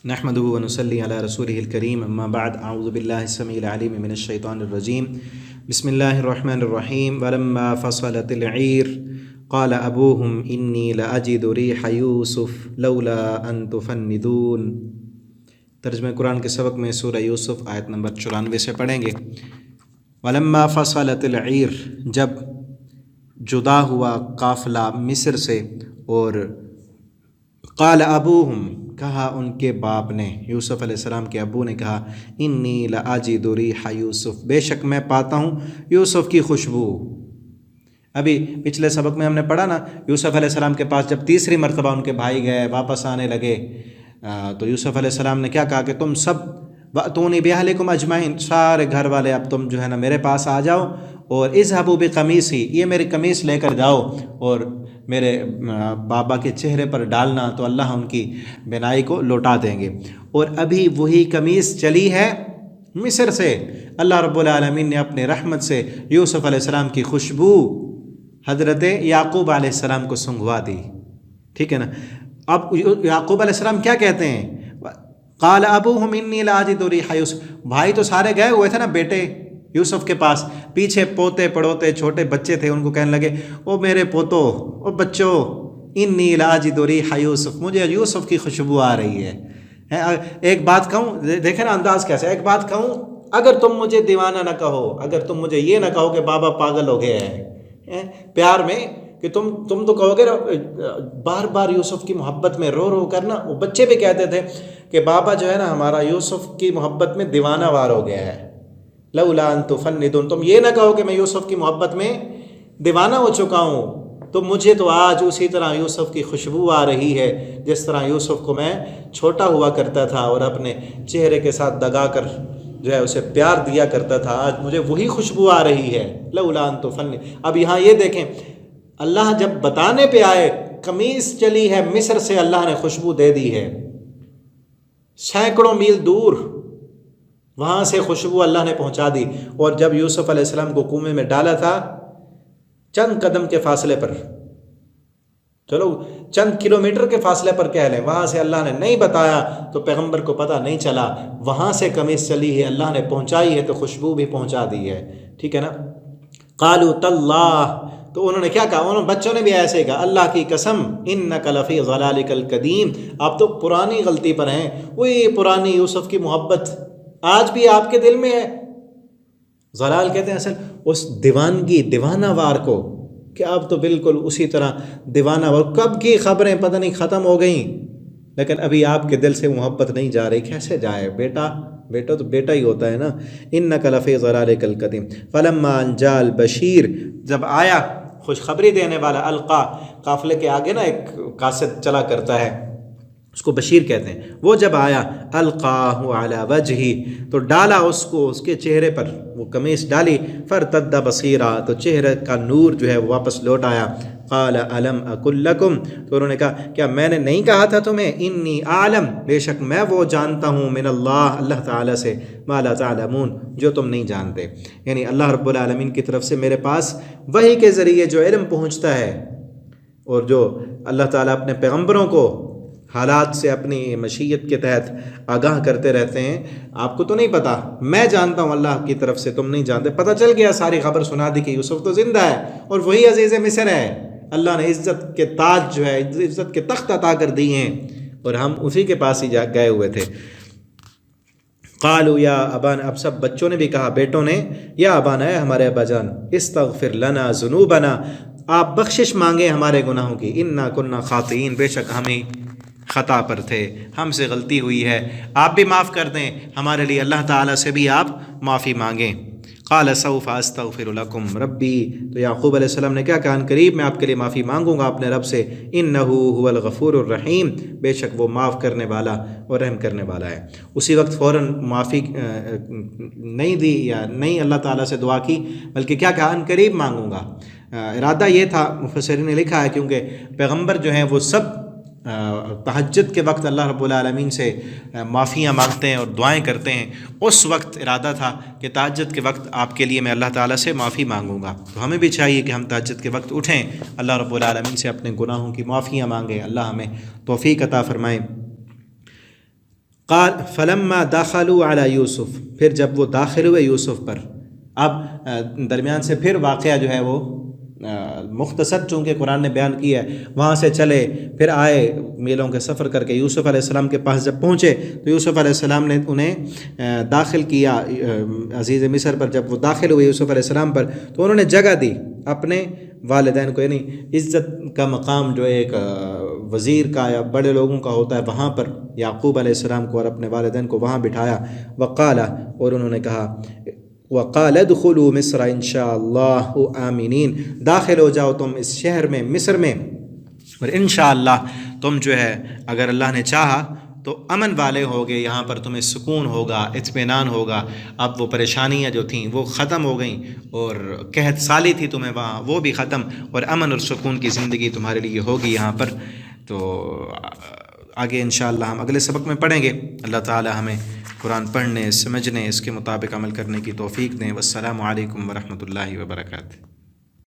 نحمده ونصلي على رسوله الكريم اما بعد اعوذ بالله السميع العليم من الشيطان الرجيم بسم الله الرحمن الرحيم ولما فصلت العير قال ابوهم اني لاجد ريح يوسف لولا ان تفندون۔ ترجمہ قرآن کے سبق میں سورہ یوسف آیت نمبر 94 سے پڑھیں گے۔ ولما فصلت العير، جب جدا ہوا قافلہ مصر سے، اور قال ابوہم، کہا ان کے باپ نے، یوسف علیہ السلام کے ابو نے کہا، انی لاجد ریح یوسف، بے شک میں پاتا ہوں یوسف کی خوشبو۔ ابھی پچھلے سبق میں ہم نے پڑھا نا، یوسف علیہ السلام کے پاس جب تیسری مرتبہ ان کے بھائی گئے، واپس آنے لگے، تو یوسف علیہ السلام نے کیا کہا کہ تم سب وَأْتُونِي بِأَهْلِكُمْ أَجْمَعِينَ، سارے گھر والے اب تم جو ہے نا میرے پاس آ جاؤ، اور اذهبوا بقمیصی، یہ میری قمیص لے کر جاؤ اور میرے بابا کے چہرے پر ڈالنا، تو اللہ ان کی بینائی کو لوٹا دیں گے۔ اور ابھی وہی قمیص چلی ہے مصر سے، اللہ رب العالمین نے اپنے رحمت سے یوسف علیہ السلام کی خوشبو حضرت یعقوب علیہ السلام کو سنگھوا دی، ٹھیک ہے نا۔ اب یعقوب علیہ السلام کیا کہتے ہیں؟ قال ابوہم انی لاجد ریح یوسف، بھائی تو سارے گئے ہوئے تھے نا بیٹے یوسف کے پاس، پیچھے پوتے پڑوتے چھوٹے بچے تھے، ان کو کہنے لگے، او میرے پوتو، او بچوں، انی لاجد ریح یوسف، مجھے یوسف کی خوشبو آ رہی ہے۔ ایک بات کہوں، دیکھیں نا انداز کیسے، ایک بات کہوں، اگر تم مجھے دیوانہ نہ کہو، اگر تم مجھے یہ نہ کہو کہ بابا پاگل ہو گیا ہے پیار میں، کہ تم تو کہو گے بار بار یوسف کی محبت میں رو رو کرنا، وہ بچے بھی کہتے تھے کہ بابا جو ہے نا ہمارا یوسف کی محبت میں دیوانہ وار ہو گیا ہے، لولا ان تفندون، تم یہ نہ کہو کہ میں یوسف کی محبت میں دیوانہ ہو چکا ہوں، تو مجھے تو آج اسی طرح یوسف کی خوشبو آ رہی ہے جس طرح یوسف کو میں چھوٹا ہوا کرتا تھا اور اپنے چہرے کے ساتھ دگا کر جو ہے اسے پیار دیا کرتا تھا، آج مجھے وہی خوشبو آ رہی ہے، لولا ان تفندون۔ اب یہاں یہ دیکھیں، اللہ جب بتانے پہ آئے، قمیص چلی ہے مصر سے، اللہ نے خوشبو دے دی ہے، سینکڑوں میل دور وہاں سے خوشبو اللہ نے پہنچا دی، اور جب یوسف علیہ السلام کو کنویں میں ڈالا تھا، چند قدم کے فاصلے پر، چلو چند کلومیٹر کے فاصلے پر کہہ لیں، وہاں سے اللہ نے نہیں بتایا تو پیغمبر کو پتہ نہیں چلا، وہاں سے قمیص چلی ہے، اللہ نے پہنچائی ہے تو خوشبو بھی پہنچا دی ہے، ٹھیک ہے نا۔ قالوا تاللہ، تو انہوں نے کیا کہا، انہوں بچوں نے بھی ایسے کہا، اللہ کی قسم، انک لفی ضلالک القدیم، آپ تو پرانی غلطی پر ہیں، وہی پرانی یوسف کی محبت آج بھی آپ کے دل میں ہے۔ ضلال کہتے ہیں اصل اس دیوانگی، دیوانہ وار کو، کہ اب تو بالکل اسی طرح دیوانہ وار، کب کی خبریں پتہ نہیں ختم ہو گئیں، لیکن ابھی آپ کے دل سے محبت نہیں جا رہی، کیسے جائے؟ بیٹا تو بیٹا ہی ہوتا ہے نا۔ انک لفی ضلالک القدیم فلما ان جاء البشیر، جب آیا خوشخبری دینے والا، القا، قافلے کے آگے نا ایک قاصد چلا کرتا ہے، اس کو بشیر کہتے ہیں، وہ جب آیا، القاہ علی وجہہ، تو ڈالا اس کو اس کے چہرے پر، وہ قمیص ڈالی، فرتد بصیرا، تو چہرے کا نور جو ہے وہ واپس لوٹ آیا۔ قال الم اقل لکم، تو انہوں نے کہا کیا میں نے نہیں کہا تھا تمہیں، انی اعلم، بے شک میں وہ جانتا ہوں، من اللہ، اللہ تعالیٰ سے، ما لا تعلمون، جو تم نہیں جانتے، یعنی اللہ رب العالمین کی طرف سے میرے پاس وحی کے ذریعے جو علم پہنچتا ہے، اور جو اللہ تعالیٰ اپنے پیغمبروں کو حالات سے اپنی مشیت کے تحت آگاہ کرتے رہتے ہیں، آپ کو تو نہیں پتہ، میں جانتا ہوں اللہ کی طرف سے، تم نہیں جانتے۔ پتہ چل گیا، ساری خبر سنا دی کہ یوسف تو زندہ ہے اور وہی عزیز مصر ہے، اللہ نے عزت کے تاج جو ہے، عزت کے تخت عطا کر دی ہیں، اور ہم اسی کے پاس ہی گئے ہوئے تھے۔ قالوا یا ابانا، اب سب بچوں نے بھی کہا، بیٹوں نے، یا ابانا، اے ہمارے ابا جان، استغفر لنا ذنوبنا، آپ بخشش مانگیں ہمارے گناہوں کی، انا کنا خاطئین، بے شک ہمیں خطا پر تھے، ہم سے غلطی ہوئی ہے، آپ بھی معاف کر دیں ہمارے لیے، اللہ تعالیٰ سے بھی آپ معافی مانگیں۔ قال سوف استغفر لکم ربی، تو یعقوب علیہ السلام نے کیا کہا، ان قریب میں آپ کے لیے معافی مانگوں گا اپنے رب سے، انہ هو الغفور الرحیم، بے شک وہ معاف کرنے والا اور رحم کرنے والا ہے۔ اسی وقت فوراً معافی نہیں دی یا نہیں اللہ تعالیٰ سے دعا کی، بلکہ کیا کہا، ان قریب مانگوں گا۔ ارادہ یہ تھا، مفسرین نے لکھا ہے، کیونکہ پیغمبر جو ہیں وہ سب تہجد کے وقت اللہ رب العالمین سے معافیاں مانگتے ہیں اور دعائیں کرتے ہیں، اس وقت ارادہ تھا کہ تہجد کے وقت آپ کے لیے میں اللہ تعالیٰ سے معافی مانگوں گا، تو ہمیں بھی چاہیے کہ ہم تہجد کے وقت اٹھیں، اللہ رب العالمین سے اپنے گناہوں کی معافیاں مانگیں، اللہ ہمیں توفیق عطا فرمائے۔ قال فلما دخلوا علی یوسف، پھر جب وہ داخل ہوئے یوسف پر. اب درمیان سے پھر واقعہ جو ہے وہ مختصر چونکہ قرآن نے بیان کیا ہے، وہاں سے چلے پھر آئے میلوں کے سفر کر کے یوسف علیہ السلام کے پاس جب پہنچے تو یوسف علیہ السلام نے انہیں داخل کیا عزیز مصر پر. جب وہ داخل ہوئے یوسف علیہ السلام پر تو انہوں نے جگہ دی اپنے والدین کو، یعنی عزت کا مقام جو ایک وزیر کا یا بڑے لوگوں کا ہوتا ہے وہاں پر یعقوب علیہ السلام کو اور اپنے والدین کو وہاں بٹھایا. وقال، اور انہوں نے کہا وقال ادخلوا مصر ان شاء اللہ آمنین، داخل ہو جاؤ تم اس شہر میں مصر میں اور انشاءاللہ تم جو ہے اگر اللہ نے چاہا تو امن والے ہوگے، یہاں پر تمہیں سکون ہوگا، اطمینان ہوگا. اب وہ پریشانیاں جو تھیں وہ ختم ہو گئیں اور قحط سالی تھی تمہیں وہاں وہ بھی ختم، اور امن اور سکون کی زندگی تمہارے لیے ہوگی یہاں پر. تو آگے انشاءاللہ ہم اگلے سبق میں پڑھیں گے. اللہ تعالی ہمیں قرآن پڑھنے، سمجھنے، اس کے مطابق عمل کرنے کی توفیق دیں. والسلام علیکم ورحمۃ اللہ وبرکاتہ.